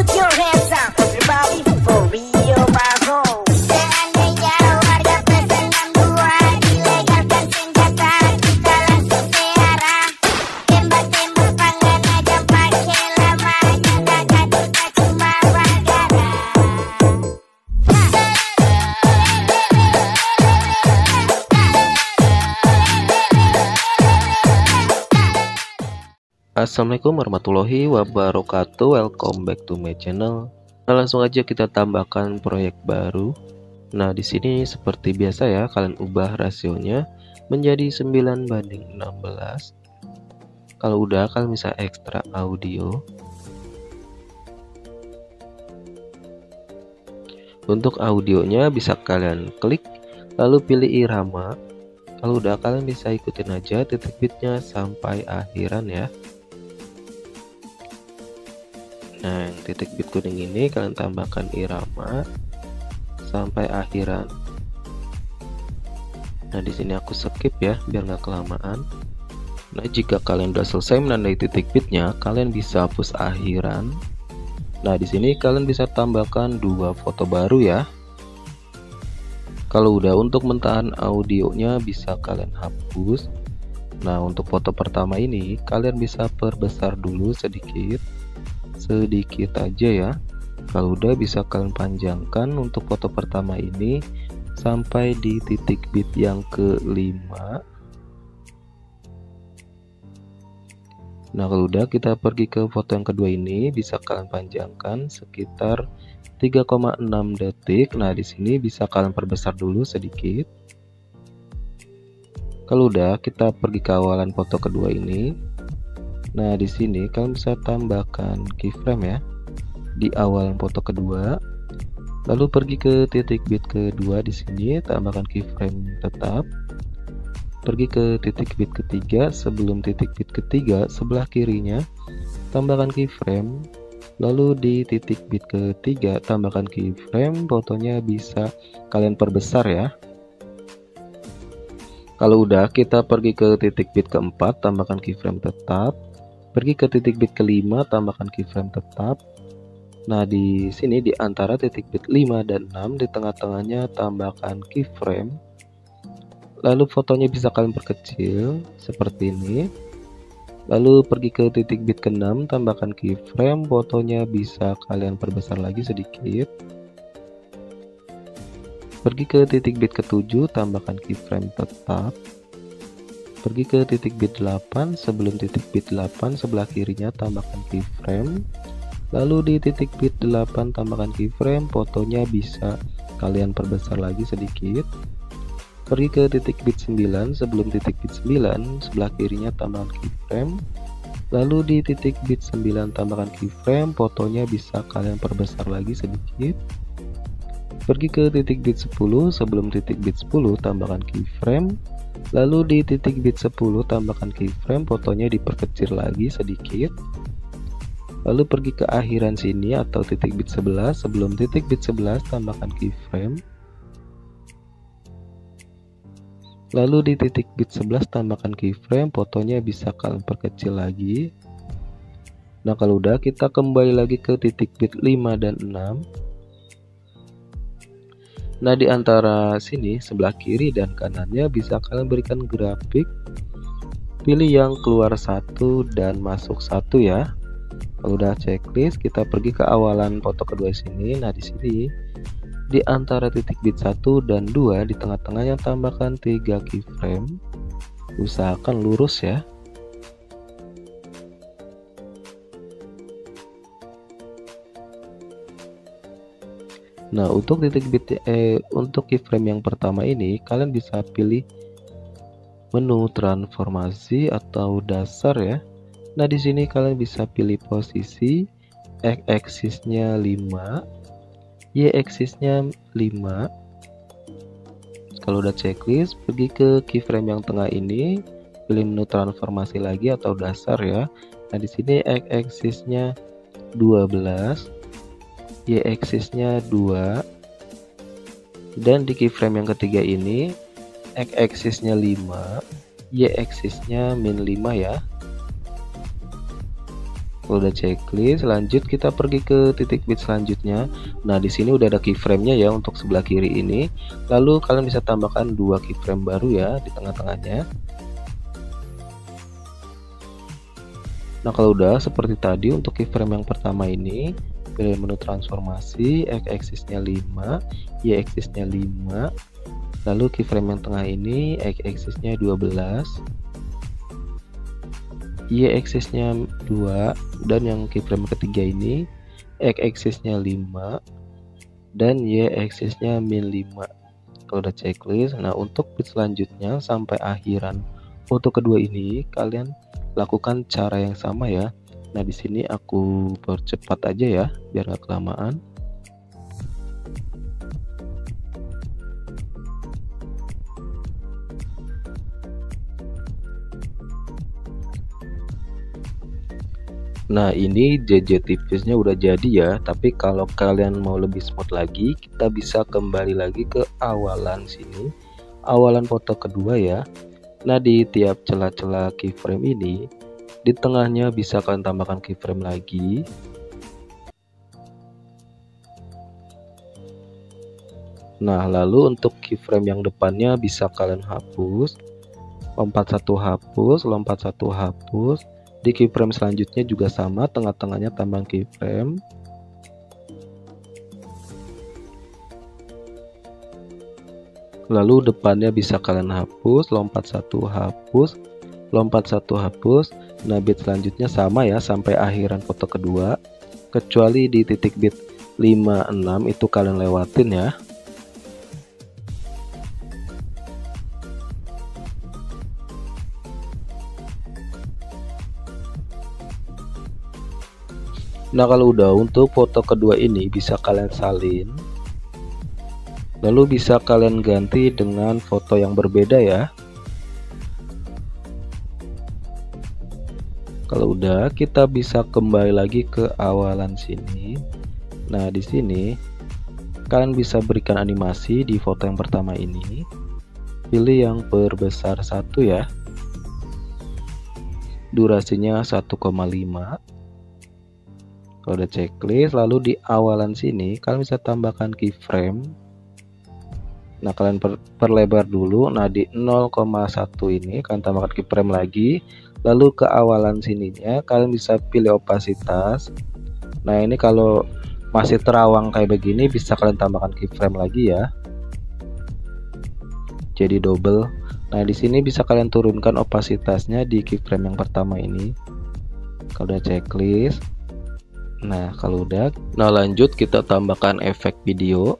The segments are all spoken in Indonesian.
Put your hands up, everybody, for Rio Bravo. Seandainya warga pesanan dua dilegalkan senjata, kita langsung pelihara. Tembak-tembak pangan aja pakai lama, kita kita cuma bagara. Assalamualaikum warahmatullahi wabarakatuh. Welcome back to my channel. Nah, langsung aja kita tambahkan proyek baru. Nah, di sini seperti biasa ya, kalian ubah rasionya menjadi 9:16. Kalau udah, kalian bisa ekstrak audio. Untuk audionya bisa kalian klik lalu pilih irama. Kalau udah, kalian bisa ikutin aja titik bitnya sampai akhiran ya. Nah, yang titik bit kuning ini kalian tambahkan irama sampai akhiran. Nah, di sini aku skip ya biar nggak kelamaan. Nah, jika kalian udah selesai menandai titik bitnya, kalian bisa hapus akhiran. Nah, di sini kalian bisa tambahkan 2 foto baru ya. Kalau udah, untuk mentahan audionya bisa kalian hapus. Nah, untuk foto pertama ini kalian bisa perbesar dulu sedikit aja ya. Kalau udah, bisa kalian panjangkan untuk foto pertama ini sampai di titik bit yang ke-5. Nah, kalau udah, kita pergi ke foto yang kedua ini, bisa kalian panjangkan sekitar 3,6 detik. Nah, di sini bisa kalian perbesar dulu sedikit. Kalau udah, kita pergi ke awalan foto kedua ini. Nah, di sini kalian bisa tambahkan keyframe ya di awalan foto kedua. Lalu pergi ke titik bit kedua, di sini tambahkan keyframe tetap. Pergi ke titik bit ketiga, sebelum titik bit ketiga sebelah kirinya tambahkan keyframe. Lalu di titik bit ketiga tambahkan keyframe, fotonya bisa kalian perbesar ya. Kalau udah, kita pergi ke titik bit keempat, tambahkan keyframe tetap. Pergi ke titik bit kelima, tambahkan keyframe tetap. Nah, di sini di antara titik bit 5 dan 6 di tengah-tengahnya tambahkan keyframe. Lalu fotonya bisa kalian perkecil seperti ini. Lalu pergi ke titik bit ke-6, tambahkan keyframe, fotonya bisa kalian perbesar lagi sedikit. Pergi ke titik bit ke-7, tambahkan keyframe tetap. Pergi ke titik bit 8, sebelum titik bit 8 sebelah kirinya tambahkan keyframe. Lalu di titik bit 8 tambahkan keyframe, fotonya bisa kalian perbesar lagi sedikit. Pergi ke titik bit 9, sebelum titik bit 9 sebelah kirinya tambahkan keyframe. Lalu di titik bit 9 tambahkan keyframe, fotonya bisa kalian perbesar lagi sedikit. Pergi ke titik bit 10, sebelum titik bit 10 tambahkan keyframe. Lalu di titik bit 10 tambahkan keyframe, fotonya diperkecil lagi sedikit. Lalu pergi ke akhiran sini atau titik bit 11, sebelum titik bit 11 tambahkan keyframe. Lalu di titik bit 11 tambahkan keyframe, fotonya bisa kalian perkecil lagi. Nah, kalau udah, kita kembali lagi ke titik bit 5 dan 6. Nah, di antara sini sebelah kiri dan kanannya bisa kalian berikan grafik. Pilih yang keluar 1 dan masuk 1 ya. Kalau udah checklist, kita pergi ke awalan foto kedua sini. Nah, di sini di antara titik bit 1 dan 2 di tengah-tengahnya tambahkan 3 keyframe. Usahakan lurus ya. Nah, untuk untuk keyframe yang pertama ini kalian bisa pilih menu transformasi atau dasar ya. Nah, di sini kalian bisa pilih posisi, x-axisnya 5, y-axisnya 5. Kalau udah checklist, pergi ke keyframe yang tengah ini, pilih menu transformasi lagi atau dasar ya. Nah, di sini x-axisnya 12. Y-axisnya 2, dan di keyframe yang ketiga ini x-axisnya 5, y-axisnya -5 ya. Kalau udah checklist, lanjut kita pergi ke titik bit selanjutnya. Nah, di sini udah ada keyframe-nya ya untuk sebelah kiri ini. Lalu kalian bisa tambahkan 2 keyframe baru ya di tengah-tengahnya. Nah, kalau udah seperti tadi untuk keyframe yang pertama ini, pilih menu transformasi, x-axisnya 5, y-axisnya 5. Lalu keyframe yang tengah ini x-axisnya 12. Y-axisnya 2, dan yang keyframe ketiga ini x-axisnya 5 dan y-axisnya -5. Kalau udah checklist, nah untuk bit selanjutnya sampai akhiran foto kedua ini kalian lakukan cara yang sama ya. Nah, di sini aku percepat aja ya biar nggak kelamaan. Nah, ini JJ tipisnya udah jadi ya, tapi kalau kalian mau lebih smooth lagi, kita bisa kembali lagi ke awalan sini, awalan foto kedua ya. Nah, di tiap celah-celah keyframe ini, di tengahnya bisa kalian tambahkan keyframe lagi. Nah, lalu untuk keyframe yang depannya bisa kalian hapus, lompat satu hapus, lompat satu hapus. Di keyframe selanjutnya juga sama, tengah-tengahnya tambah keyframe. Lalu depannya bisa kalian hapus, lompat satu hapus, lompat satu hapus. Nah, bit selanjutnya sama ya sampai akhiran foto kedua, kecuali di titik bit 56 itu kalian lewatin ya. Nah, kalau udah untuk foto kedua ini bisa kalian salin, lalu bisa kalian ganti dengan foto yang berbeda ya. Kalau udah, kita bisa kembali lagi ke awalan sini. Nah, di sini kalian bisa berikan animasi di foto yang pertama ini. Pilih yang perbesar 1 ya. Durasinya 1,5. Kalau udah checklist, lalu di awalan sini kalian bisa tambahkan keyframe. Nah, kalian perlebar dulu. Nah, di 0,1 ini kalian tambahkan keyframe lagi. Lalu ke awalan sininya kalian bisa pilih opasitas. Nah, ini kalau masih terawang kayak begini bisa kalian tambahkan keyframe lagi ya. Jadi double. Nah, di sini bisa kalian turunkan opasitasnya di keyframe yang pertama ini. Kalau udah checklist. Nah, kalau udah, lanjut kita tambahkan efek video.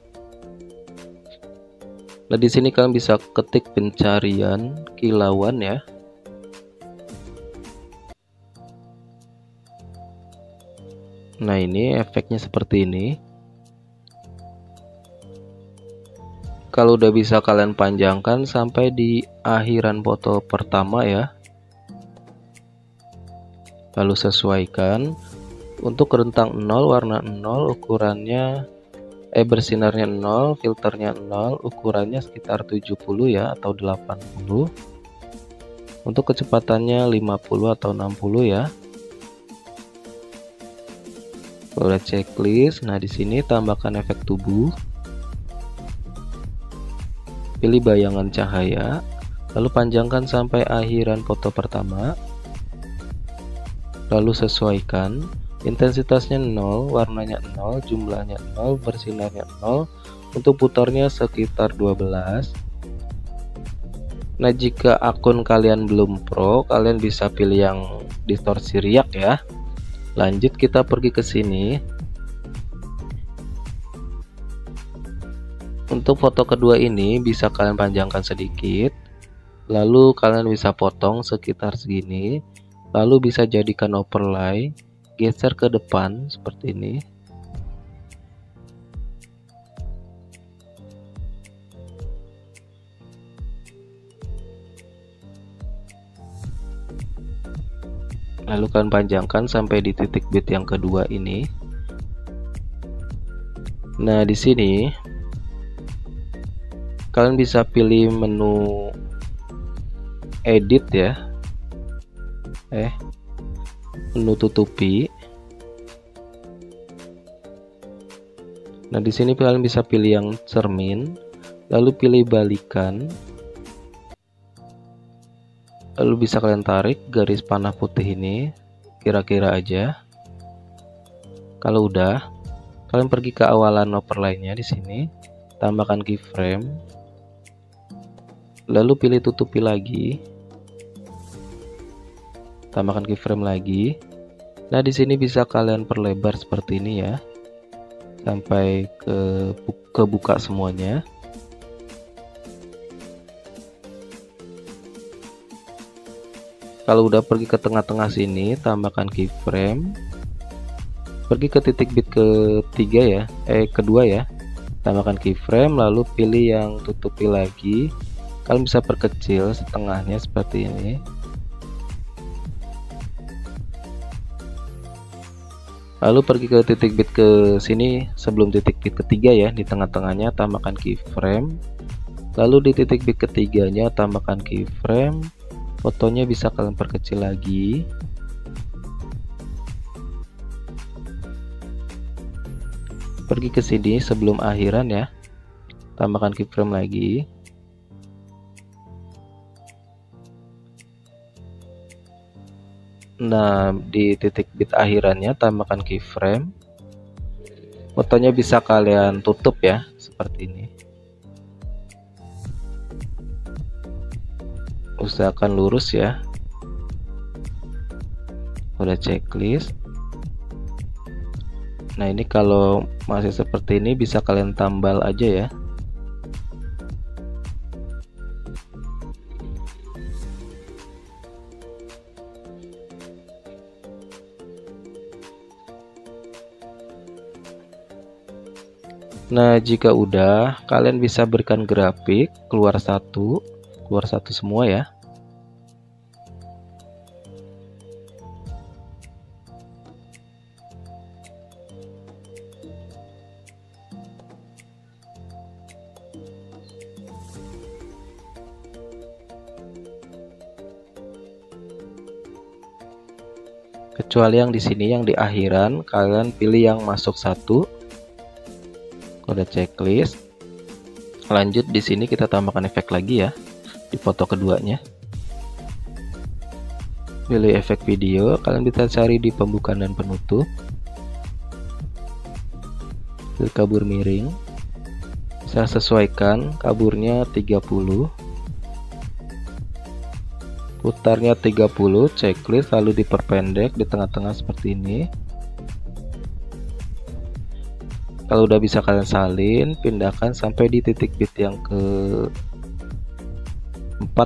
Nah, di sini kalian bisa ketik pencarian kilauan ya. Nah, ini efeknya seperti ini. Kalau udah bisa kalian panjangkan sampai di akhiran foto pertama ya. Lalu sesuaikan. Untuk rentang 0, warna 0, ukurannya bersinarnya 0, filternya 0, ukurannya sekitar 70 ya atau 80. Untuk kecepatannya 50 atau 60 ya. Kalau udah checklist, nah di sini tambahkan efek tubuh. Pilih bayangan cahaya, lalu panjangkan sampai akhiran foto pertama. Lalu sesuaikan. Intensitasnya 0, warnanya 0, jumlahnya 0, bersinarnya 0, untuk putarnya sekitar 12. Nah, jika akun kalian belum pro, kalian bisa pilih yang distorsi riak ya. Lanjut kita pergi ke sini. Untuk foto kedua ini bisa kalian panjangkan sedikit. Lalu kalian bisa potong sekitar segini. Lalu bisa jadikan overlay. Geser ke depan seperti ini. Lalu kalian panjangkan sampai di titik bit yang kedua ini. Nah, di sini kalian bisa pilih menu edit ya. Menu tutupi. Nah, di sini kalian bisa pilih yang cermin, lalu pilih balikan. Lalu bisa kalian tarik garis panah putih ini kira-kira aja. Kalau udah, kalian pergi ke awalan oper lainnya di sini, tambahkan keyframe. Lalu pilih tutupi lagi. Tambahkan keyframe lagi. Nah, di sini bisa kalian perlebar seperti ini ya. Sampai kebuka semuanya. Kalau udah, pergi ke tengah-tengah sini, tambahkan keyframe. Pergi ke titik bit ketiga ya, kedua ya. Tambahkan keyframe, lalu pilih yang tutupi lagi. Kalian bisa perkecil setengahnya seperti ini. Lalu pergi ke titik bit ke sini sebelum titik bit ketiga ya, di tengah-tengahnya tambahkan keyframe. Lalu di titik bit ketiganya tambahkan keyframe. Fotonya bisa kalian perkecil lagi. Pergi ke sini sebelum akhiran ya. Tambahkan keyframe lagi. Nah, di titik bit akhirannya tambahkan keyframe. Fotonya bisa kalian tutup ya, seperti ini. Usahakan lurus ya. Udah checklist. Nah, ini kalau masih seperti ini bisa kalian tambal aja ya. Nah, jika udah, kalian bisa berikan grafik keluar satu semua ya. Kecuali yang di sini yang di akhiran, kalian pilih yang masuk satu. Kode checklist. Lanjut, di sini kita tambahkan efek lagi ya di foto keduanya. Pilih efek video, kalian bisa cari di pembukaan dan penutup. Pilih kabur miring. Saya sesuaikan kaburnya 30. Putarnya 30, checklist, lalu diperpendek di tengah-tengah seperti ini. Kalau udah bisa kalian salin, pindahkan sampai di titik bit yang ke-4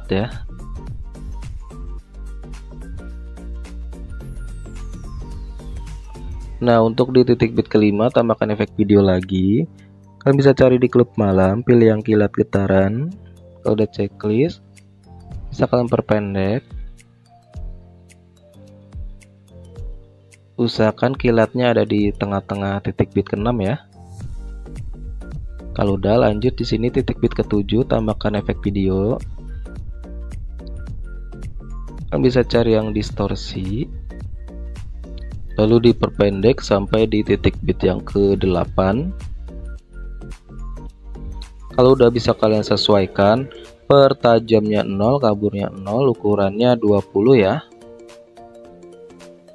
ya. Nah, untuk di titik bit ke-5 tambahkan efek video lagi. Kalian bisa cari di klub malam, pilih yang kilat getaran. Kalau udah checklist, bisa kalian perpendek. Usahakan kilatnya ada di tengah-tengah titik bit ke-6 ya. Kalau udah, lanjut di sini titik bit ke-7 tambahkan efek video. Kalian bisa cari yang distorsi. Lalu diperpendek sampai di titik bit yang ke-8. Kalau udah, bisa kalian sesuaikan. Pertajamnya 0, kaburnya 0, ukurannya 20 ya.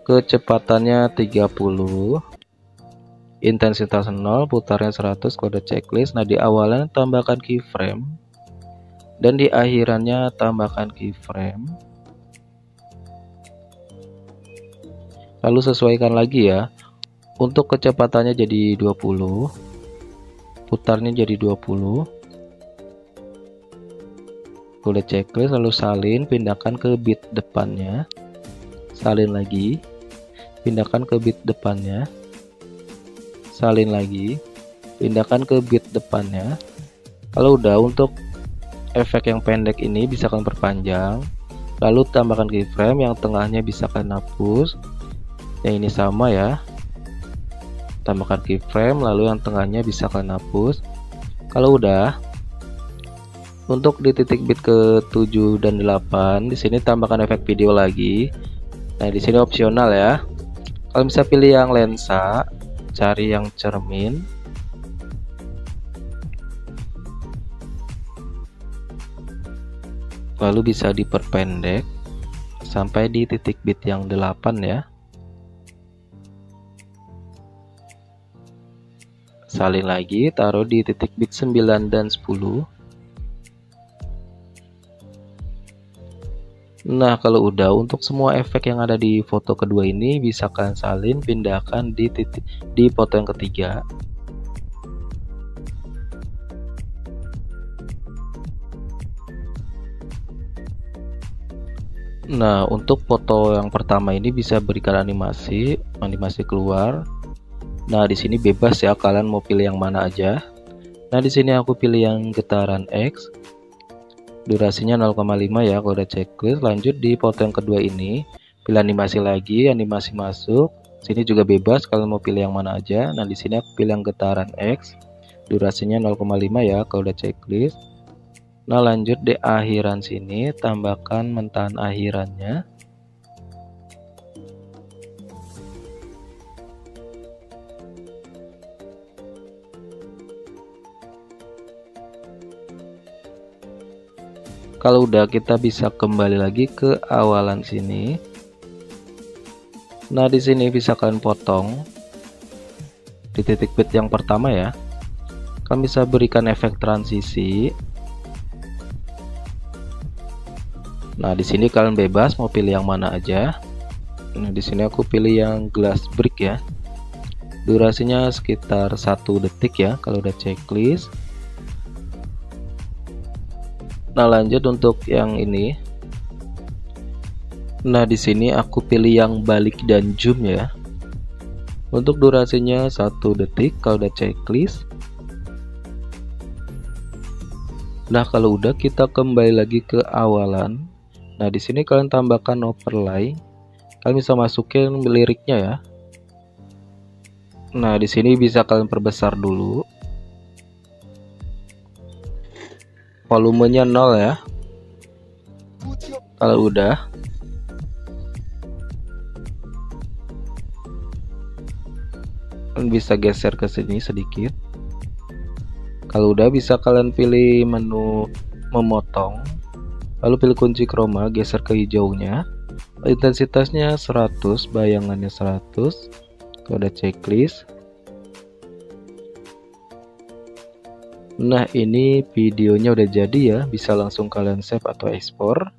Kecepatannya 30. Intensitas 0, putarnya 100, kode checklist. Nah, di awalnya tambahkan keyframe. Dan di akhirannya tambahkan keyframe. Lalu sesuaikan lagi ya. Untuk kecepatannya jadi 20. Putarnya jadi 20. Kode checklist, lalu salin, pindahkan ke bit depannya. Salin lagi. Pindahkan ke bit depannya. Salin lagi, pindahkan ke bit depannya. Kalau udah, untuk efek yang pendek ini bisa kalian perpanjang. Lalu tambahkan keyframe, yang tengahnya bisa kalian hapus. Yang ini sama ya. Tambahkan keyframe, lalu yang tengahnya bisa kalian hapus. Kalau udah, untuk di titik bit ke-7 dan 8, di sini tambahkan efek video lagi. Nah, di sini opsional ya. Kalian bisa pilih yang lensa, cari yang cermin. lalu bisa diperpendek sampai di titik bit yang 8 ya. Salin lagi, taruh di titik bit 9 dan 10. Nah, kalau udah, untuk semua efek yang ada di foto kedua ini bisa kalian salin, pindahkan di foto yang ketiga. Nah, untuk foto yang pertama ini bisa berikan animasi keluar. Nah, di sini bebas ya, kalian mau pilih yang mana aja. Nah, di sini aku pilih yang getaran X. Durasinya 0,5 ya, kalau udah checklist. Lanjut di foto yang kedua ini, pilih animasi lagi, animasi masuk. Sini juga bebas, kalian mau pilih yang mana aja. Nah, di sini aku pilih yang getaran X. Durasinya 0,5 ya, kalau udah checklist. Nah, lanjut di akhiran sini, tambahkan mentahan akhirannya. Kalau udah, kita bisa kembali lagi ke awalan sini. Nah, di sini bisa kalian potong di titik bit yang pertama ya. Kalian bisa berikan efek transisi. Nah, di sini kalian bebas mau pilih yang mana aja. Nah, di sini aku pilih yang glass brick ya. Durasinya sekitar 1 detik ya, kalau udah checklist. Nah, lanjut untuk yang ini. Nah, di sini aku pilih yang balik dan zoom ya. Untuk durasinya 1 detik, kalau udah checklist. Nah, kalau udah, kita kembali lagi ke awalan. Nah, di sini kalian tambahkan overlay. Kalian bisa masukin liriknya ya. Nah, di sini bisa kalian perbesar dulu. Volumenya 0 ya. Kalau udah, kalian bisa geser ke sini sedikit. Kalau udah, bisa kalian pilih menu memotong, lalu pilih kunci chroma, geser ke hijaunya. Intensitasnya 100, bayangannya 100. Kalau udah checklist. Nah, ini videonya udah jadi ya, bisa langsung kalian save atau ekspor.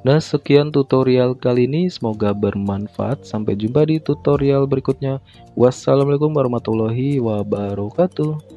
Nah, sekian tutorial kali ini, semoga bermanfaat. Sampai jumpa di tutorial berikutnya. Wassalamualaikum warahmatullahi wabarakatuh.